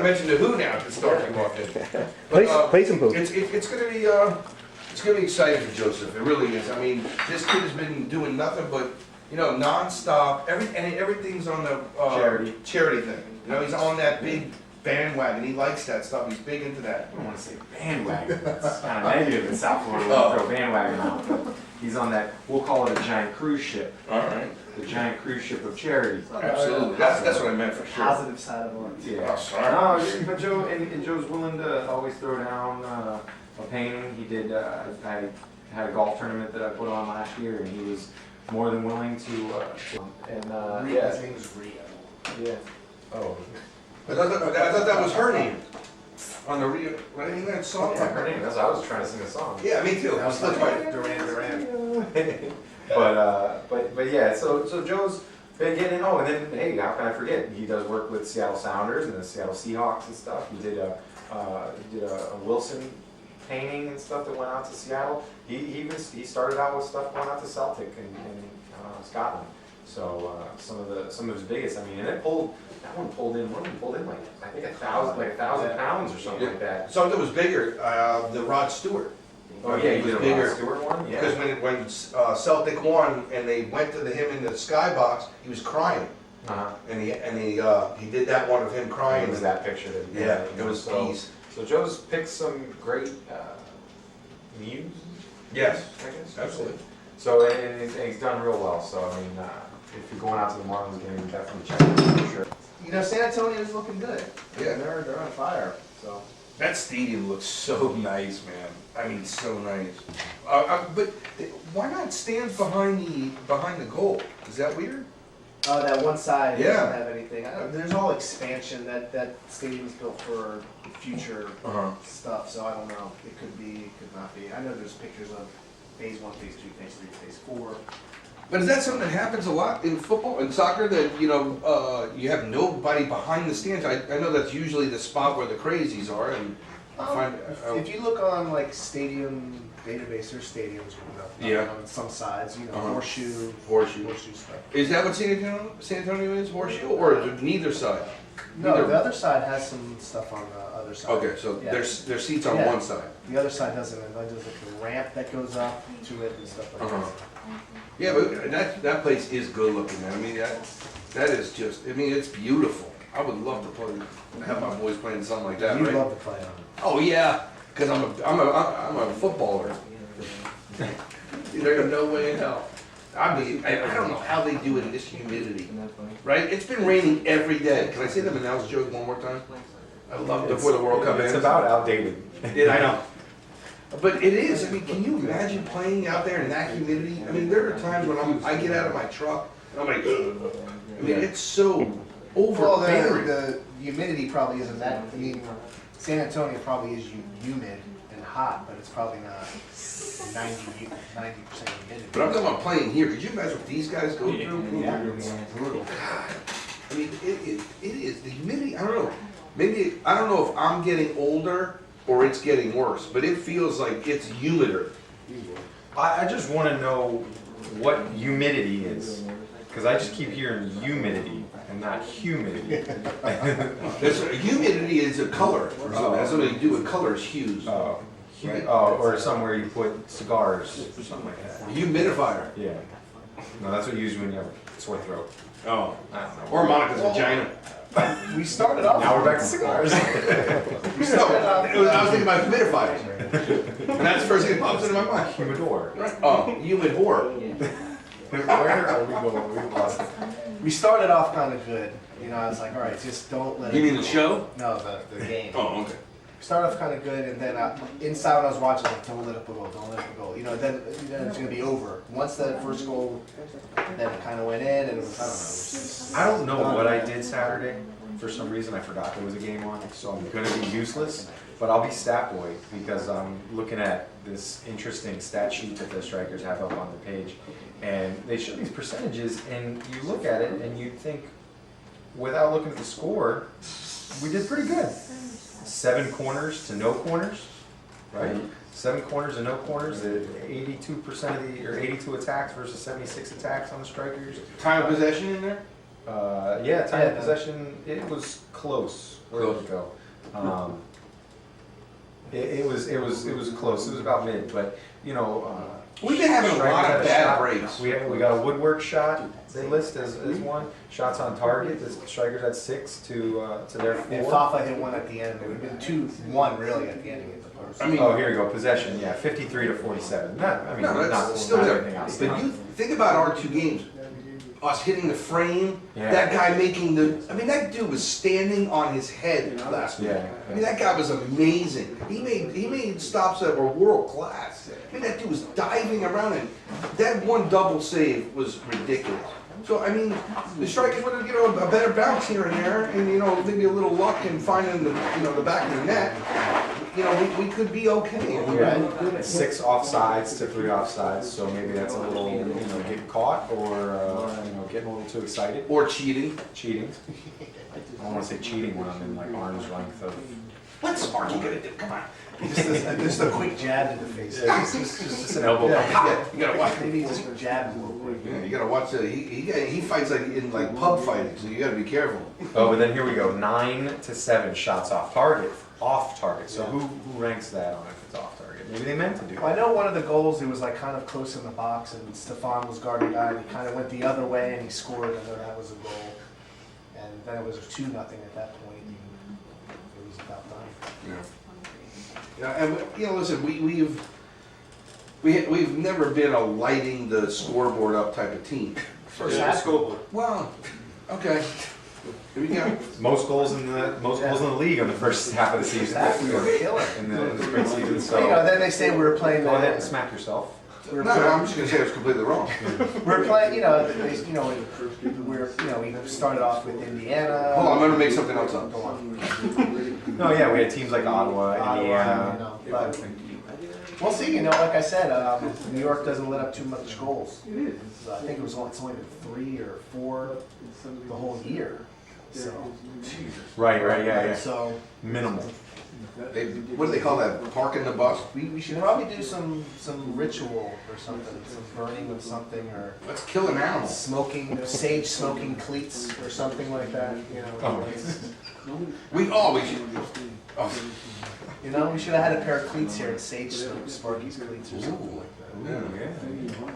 mention the Who now at the start we walked in. Play some poop. It's gonna be exciting for Joseph. It really is. I mean, this kid has been doing nothing but, nonstop. Everything's on the charity thing. He's on that big bandwagon. He likes that stuff. He's big into that. I don't want to say bandwagon. It's kind of negative in South Florida. We don't throw bandwagon out. But he's on that. We'll call it a giant cruise ship. All right. The giant cruise ship of charity. Absolutely. That's what I meant for sure. Positive side of it. Yeah. Oh, sorry. No, but Joe and Joe's willing to always throw down a painting. He did. I had a golf tournament that I put on last year, and he was more than willing to. His name is Rio. Yeah. Oh. I thought that was her name. On the Rio, right? Isn't that song? Yeah, her name. That's what I was trying to sing a song. Yeah, me too. That was like Duran. But yeah, so Joe's been getting and then hey, how can I forget? He does work with Seattle Sounders and the Seattle Seahawks and stuff. He did a Wilson painting and stuff that went out to Seattle. He started out with stuff going out to Celtic in Scotland. So some of his biggest. I mean, and that one pulled in like I think 1,000 pounds or something like that. Something was bigger. The Rod Stewart. Oh yeah, he was did a bigger. Rod Stewart one. Yeah. Because when Celtic won and they went to him in the skybox, he was crying. And he did that one of him crying. It was that picture that he did. It was peace. So Joe's picked some great muse. Yes, I guess. absolutely. So and he's done real well. So I mean, if you're going out to the Marlins game, definitely check it out for sure. San Antonio's looking good. Yeah. They're on fire. So That stadium looks so nice, man. I mean, so nice. But why not stands behind the goal? Is that weird? that one side Yeah. doesn't have anything. There's all expansion. That stadium's built for future stuff. So I don't know. It could be, it could not be. I know there's pictures of phase 1, phase 2, phase 3, phase 4. But is that something that happens a lot in football and soccer, that you have nobody behind the stands? I know that's usually the spot where the crazies are. And if you look on like stadium database, there's stadiums on some sides. Horseshoe stuff. Is that what San Antonio is? Horseshoe, or is it neither side? No, the other side has some stuff on the other side. Okay, so there's seats on one side. The other side doesn't, and there's like the ramp that goes up to it and stuff like that. Yeah, but that place is good looking, man. I mean, that is just, I mean, it's beautiful. I would love to have my boys playing something like that, You'd right? love to play on it. Oh yeah, because I'm a footballer. There's no way in hell. I mean, I don't know how they do it in this humidity, right? It's been raining every day. Can I say the Manals joke one more time? I love it before the World Cup ends. It's about outdated. Yeah, I know. But it is. I mean, can you imagine playing out there in that humidity? I mean, there are times when I get out of my truck and I'm like, I mean, it's so overbearing. The humidity probably isn't that. I mean, San Antonio probably is humid and hot, but it's probably not 90% humidity. But I'm talking about playing here. Could you imagine what these guys go through? Yeah. It's brutal. God. I mean, it is. The humidity, I don't know. Maybe, I don't know if I'm getting older or it's getting worse, but it feels like it's humider. I just want to know what humidity is, because I just keep hearing humidity and not humidity. Humidity is a color. That's something you do with colors, hues. Or somewhere you put cigars or something like that. Humidifier. Yeah. No, that's what you use when you have a sore throat. Oh. I don't know. Or Monica's vagina. We started off. Now we're back to cigars. I was thinking about humidifiers. And that's the first thing that pops into my mind. Humidor. Oh, humid whore. Where are we going? We lost it. We started off kind of good. I was like, all right, just don't let it. You mean go. the show? No, the game. Oh, okay. Started off kind of good, and then inside when I was watching, like, don't let it go, don't let it go. Then it's gonna be over. Once that first goal, then it kind of went in, and it was, I don't know. It was just, I don't know what I did Saturday. For some reason, I forgot there was a game on, so I'm gonna be useless. But I'll be stat boy because I'm looking at this interesting stat sheet that the Strikers have up on the page, and they show these percentages, and you look at it and you think, without looking at the score, we did pretty good. 7 corners to no corners, right? 7 corners and no corners. 82% of 82 attacks versus 76 attacks on the Strikers. Time of possession in there? Yeah, time Yeah. of possession, it was close. Where did it go? It was close. It was about mid, but you know. We've been having a Strikers lot had of a bad shot. breaks. We got a woodwork shot. They list as one. Shots on target. The strikers had 6 to their 4. And Fafa hit one at the end. It would have been 2-1 really at the end to get the post. I mean, Oh, here you go. Possession. Yeah, 53 to 47. Not, I mean, no, not, that's still not there. everything else. But you think about our 2 games. Us hitting the frame, Yeah. that guy making the. I mean, that dude was standing on his head last week. Yeah. I mean, that guy was amazing. He made stops that were world class. I mean, that dude was diving around, and that one double save was ridiculous. So I mean, the strikers would have, a better bounce here and there, and maybe a little luck in finding the back of the net. We could be okay. Yeah. 6 offsides to 3 offsides, so maybe that's a little, getting caught or getting a little too excited. Or cheating. Cheating. I don't want to say cheating when I'm in like arm's length of. What's Sparky gonna do? Come on. Just a quick jab to the face. Just an elbow. Yeah, you gotta watch. Maybe just jab a little quick. Yeah, you gotta watch. He fights like in pub fighting, so you gotta be careful. Oh, but then here we go. 9 to 7 shots off target. Off target. So who ranks that on if it's off target? Maybe they meant to do Well, I that. know one of the goals, it was like kind of close in the box, and Stefan was guarding guy, and he kind of went the other way, and he scored. I know that was a goal. And then it was 2-0 at that point. It was about done. Yeah, and listen, we've never been a lighting the scoreboard up type of team. First half. Well, okay. Here we go. Most goals in the league on the first half of the season. We were killer. In the spring season. So, So then they say we were playing. go ahead and smack yourself. No, I'm just gonna say it's completely wrong. We're playing. We started off with Indiana. Hold on, I'm gonna make something else up. Go on. No, yeah, we had teams like Ottawa, Indiana. But we'll see. Like I said, New York doesn't let up too much goals. So I think it's only been 3 or 4 the whole year. So Right, yeah. So Minimal. What do they call that? Parking the bus? we should probably do some ritual or something, some burning of something, or Let's kill an animal. sage smoking cleats or something like that. Oh. We should. Oh. We should have had a pair of cleats here and sage smoke Sparky's cleats or something like that. Yeah.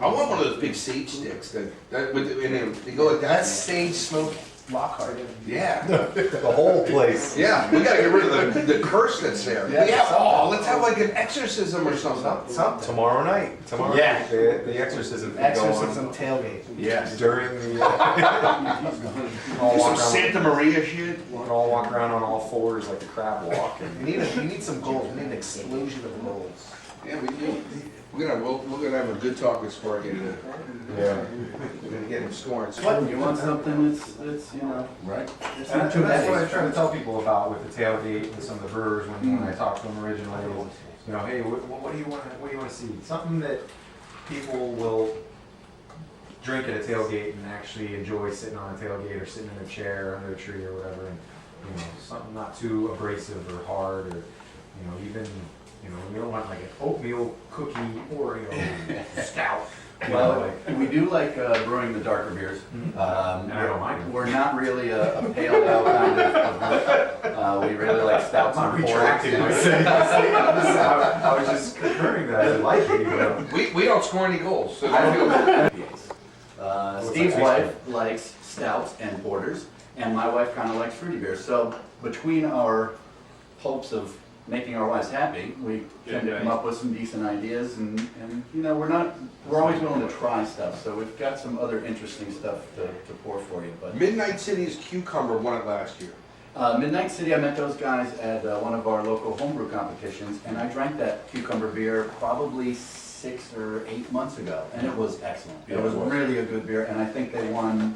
I want one of those big sage sticks and they go like that. That's sage smoke Lockhart. Yeah. The whole place. Yeah, we gotta get rid of the curse that's there. Yeah, Let's have like an exorcism or something. Something. Tomorrow night. Yeah. The exorcism. Exorcism tailgate. Yes. During the. Do some Santa Maria shit. We can all walk around on all fours like the crab walk. We need some goals. We need an explosion of goals. Yeah, we do. We're gonna have a good talk with Sparky today. Yeah. We're gonna get him scoring. What, you want something that's Right. it's And not too that's what I bad. was trying to tell people about with the tailgate and some of the brewers when I talked to them originally. Hey, what do you want to see? Something that people will drink at a tailgate and actually enjoy sitting on a tailgate or sitting in a chair under a tree or whatever, and something not too abrasive or hard, or even you don't want like an oatmeal cookie Oreo stout. Well, we do like brewing the darker beers. And I don't mind. We're not really a pale ale kind of we really like stouts I'm not and retracting porters. myself. I was just confirming that I like it. We don't score any goals. So Steve's wife likes stouts and porters, and my wife kind of likes fruity beers. So between our hopes of making our wives happy, we tend to come up with some decent ideas, and we're always willing to try stuff. So we've got some other interesting stuff to pour for you. But Midnight City's Cucumber won it last year. Midnight City, I met those guys at one of our local homebrew competitions, and I drank that cucumber beer probably 6 or 8 months ago, and it was excellent. Yeah, It was it was. really a good beer, and I think they won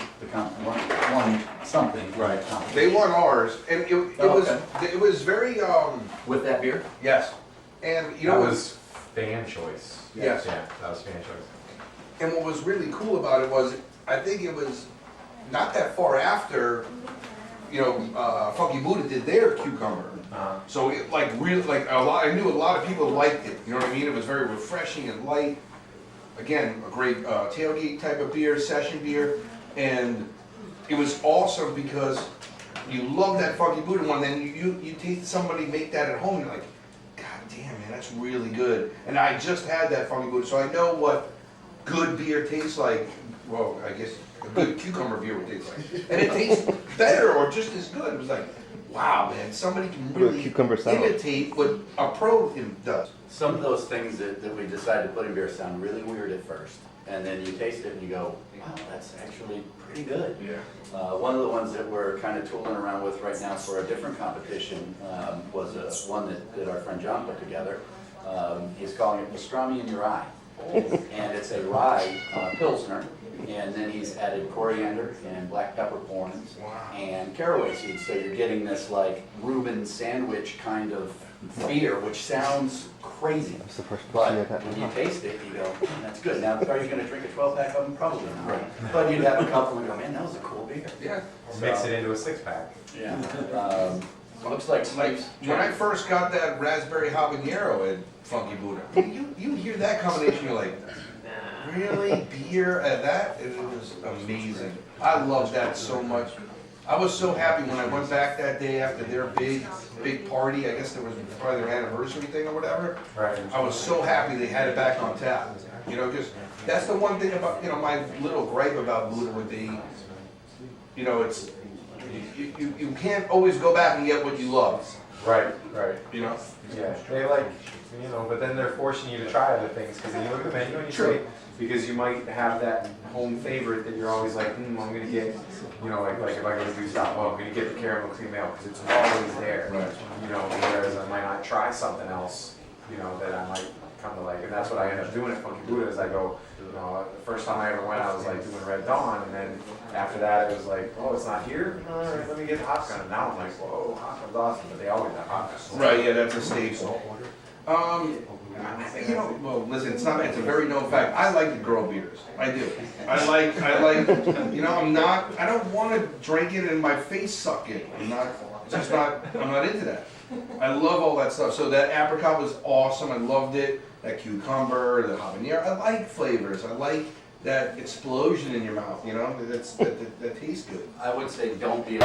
won something. Right. competition. They won ours, and it was very With that beer? yes, and That was fan choice. Yes. Yeah, that was fan choice. and what was really cool about it was I think it was not that far after Funky Buddha did their Cucumber. So it I knew a lot of people liked it. You know what I mean? It was very refreshing and light. Again, a great tailgate type of beer, session beer, and it was awesome because you love that Funky Buddha one, then you taste somebody make that at home, you're like, God damn, man, that's really good. And I just had that Funky Buddha, so I know what good beer tastes like. Well, I guess a good cucumber beer would taste like. And it tastes better or just as good. It was like, wow, man, somebody can really cucumber salad. imitate what a pro does. Some of those things that we decided to put in beer sound really weird at first, and then you taste it and you go, wow, that's actually pretty good. Yeah. One of the ones that we're kind of tooling around with right now for a different competition was one that our friend John put together. He's calling it Pastrami in Your Eye. And it's a rye Pilsner, and then he's added coriander and black peppercorns and caraway seeds. So you're getting this like Reuben sandwich kind of beer, which sounds crazy. That's the first But person I've had. when you taste it, you go, that's good. Now, are you going to drink a 12-pack of them? Probably not. But you'd have a couple and go, man, that was a cool beer. Yeah. Mix it into a 6-pack. Yeah. Looks like Like, when I first got that raspberry habanero at Funky Buddha, you hear that combination, you're like, really? Beer at that? It was amazing. I love that so much. I was so happy when I went back that day after their big party. I guess there was probably their anniversary thing or whatever. Right. I was so happy they had it back on tap. You know, because that's the one thing about, you know, my little gripe about Buddha would be, you know, it's, you can't always go back and get what you love, Right, right. you know? Yeah, they like, you know, but then they're forcing you to try other things, because then you look at the menu and you say, because you might have that home favorite that you're always like, I'm gonna get, you know, like if I go to do stop, oh, I'm gonna get the caramel cream ale, because it's always there. Right. You know, whereas I might not try something else, you know, that I might come to like, and that's what I end up doing at Funky Buddha, is I go, you know, the first time I ever went, I was like doing Red Dawn, and then after that, it was like, oh, it's not here? All right, let me get the hot gun. And now I'm like, whoa, hot gun's awesome, but they always have hot guns. Right, yeah, that's a staple. You know, well, listen, it's a very known fact. I like the girl beers. I do. I like, you know, I don't want to drink it and my face suck it. I'm not into that. I love all that stuff. So that apricot was awesome. I loved it. That cucumber, the habanero. I like flavors. I like that explosion in your mouth, you know, that tastes good. I would say don't be